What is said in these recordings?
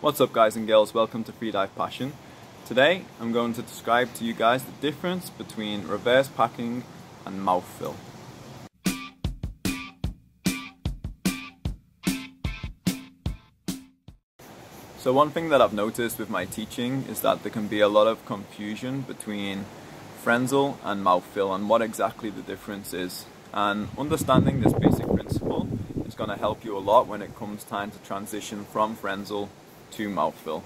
What's up guys and girls, welcome to Freedive Passion. Today I'm going to describe to you guys the difference between reverse packing and mouthfill. So one thing that I've noticed with my teaching is that there can be a lot of confusion between Frenzel and mouthfill and what exactly the difference is. And understanding this basic principle is going to help you a lot when it comes time to transition from Frenzel to mouthfill.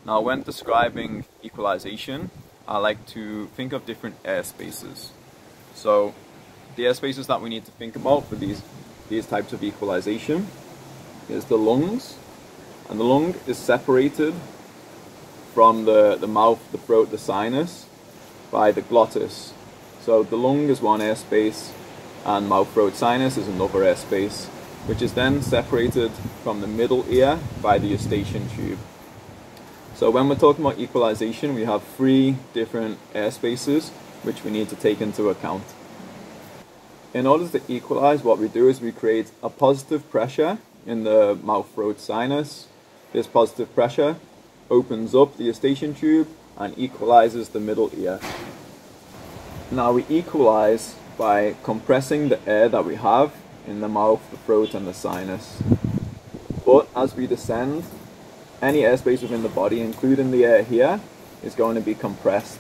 Now when describing equalization, I like to think of different air spaces. So the air spaces that we need to think about for these types of equalization is the lungs. And the lung is separated from the mouth, the throat, the sinus by the glottis. So the lung is one airspace and mouth, throat, sinus is another airspace, which is then separated from the middle ear by the eustachian tube. So when we're talking about equalization, we have three different airspaces which we need to take into account. In order to equalize, what we do is we create a positive pressure in the mouth, throat, sinus. This positive pressure opens up the eustachian tube and equalizes the middle ear. Now we equalize by compressing the air that we have in the mouth, the throat and the sinus. But as we descend, any airspace within the body, including the air here, is going to be compressed.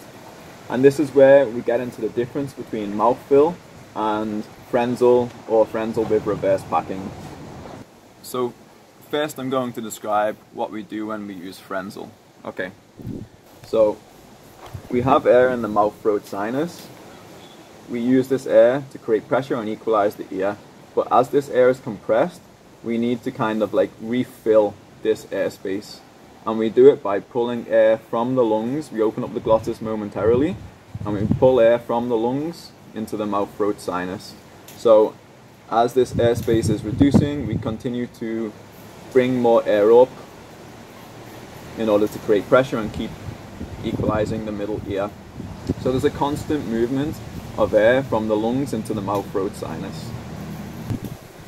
And this is where we get into the difference between mouthfill and Frenzel, or Frenzel with reverse packing. So first I'm going to describe what we do when we use Frenzel. Okay, so we have air in the mouth, throat, sinus. We use this air to create pressure and equalize the ear. But as this air is compressed, we need to kind of like refill this airspace. And we do it by pulling air from the lungs. We open up the glottis momentarily and we pull air from the lungs into the mouth, throat, sinus. So as this airspace is reducing, we continue to bring more air up in order to create pressure and keep equalizing the middle ear. So there's a constant movement of air from the lungs into the mouth, throat, sinus.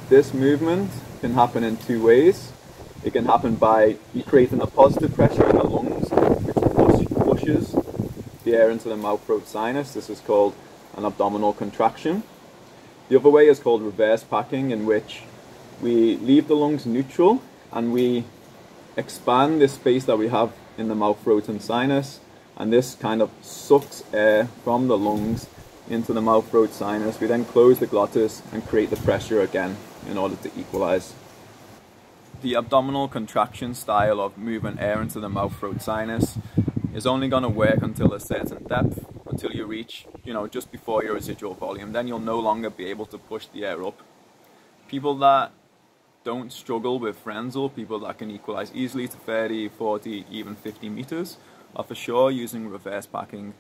This movement can happen in two ways. It can happen by creating a positive pressure in the lungs, which pushes the air into the mouth, throat, sinus. This is called an abdominal contraction. The other way is called reverse packing, in which we leave the lungs neutral and we expand this space that we have in the mouth, throat and sinus, and this kind of sucks air from the lungs into the mouth, throat, sinus. We then close the glottis and create the pressure again in order to equalize. The abdominal contraction style of moving air into the mouth, throat, sinus is only going to work until a certain depth, until you reach, just before your residual volume. Then you'll no longer be able to push the air up. People that don't struggle with Frenzel, people that can equalize easily to 30, 40, even 50 meters, are for sure using reverse packing.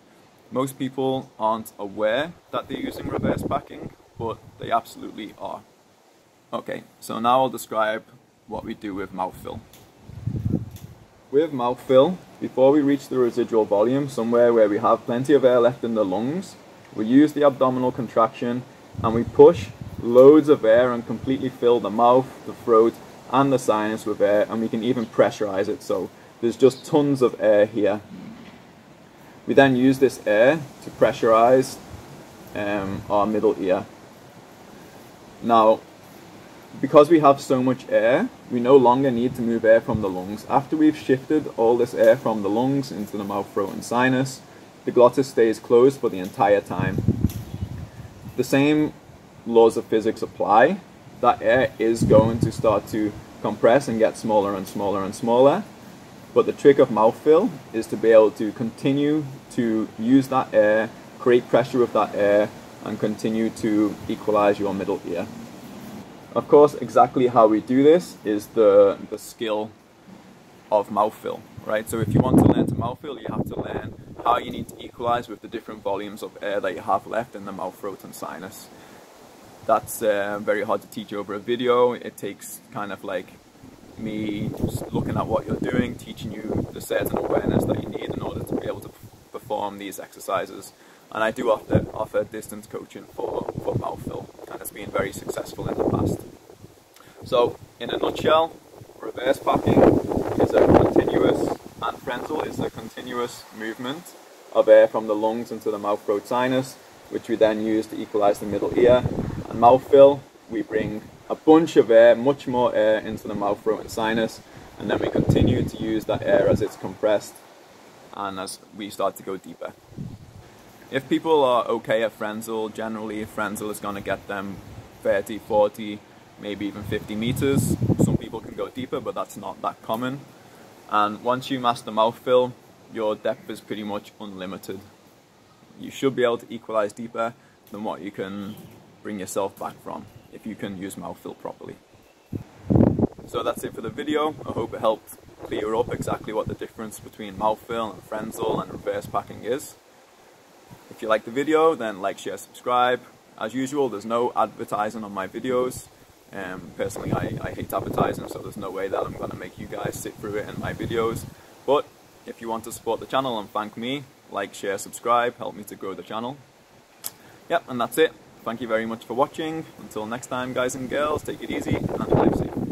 Most people aren't aware that they're using reverse packing, but they absolutely are. Okay, so now I'll describe what we do with mouthfill. With mouthfill, before we reach the residual volume, somewhere where we have plenty of air left in the lungs, we use the abdominal contraction and we push loads of air and completely fill the mouth, the throat and the sinus with air, and we can even pressurize it, so there's just tons of air here. We then use this air to pressurize our middle ear. Now, because we have so much air, we no longer need to move air from the lungs. After we've shifted all this air from the lungs into the mouth, throat and sinus, the glottis stays closed for the entire time. The same laws of physics apply. That air is going to start to compress and get smaller and smaller and smaller. But the trick of mouthfill is to be able to continue to use that air, create pressure with that air, and continue to equalize your middle ear. Of course, exactly how we do this is the skill of mouthfill, right? So if you want to learn to mouthfill, you have to learn how you need to equalize with the different volumes of air that you have left in the mouth, throat and sinus. That's very hard to teach over a video. It takes kind of like me just looking at what you're doing, teaching you the certain awareness that you need in order to be able to perform these exercises. And I do offer distance coaching for mouthfill, and it's been very successful in the past. So in a nutshell, reverse packing is Frenzel is a continuous movement of air from the lungs into the mouth-throat sinus, which we then use to equalize the middle ear. And mouthfill, we bring a bunch of air, much more air, into the mouth, throat and sinus, and then we continue to use that air as it's compressed and as we start to go deeper. If people are okay at Frenzel, generally Frenzel is going to get them 30, 40, maybe even 50 meters. Some people can go deeper, but that's not that common. And once you master mouthfill, your depth is pretty much unlimited. You should be able to equalize deeper than what you can bring yourself back from if you can use mouthfill properly. So that's it for the video. I hope it helped clear up exactly what the difference between mouthfill and Frenzel and reverse packing is. If you like the video, then like, share, subscribe. As usual, there's no advertising on my videos. Personally, I hate advertising, so there's no way that I'm going to make you guys sit through it in my videos. But if you want to support the channel and thank me, like, share, subscribe, help me to grow the channel. Yep, and that's it. Thank you very much for watching. Until next time, guys and girls, take it easy and drive safe.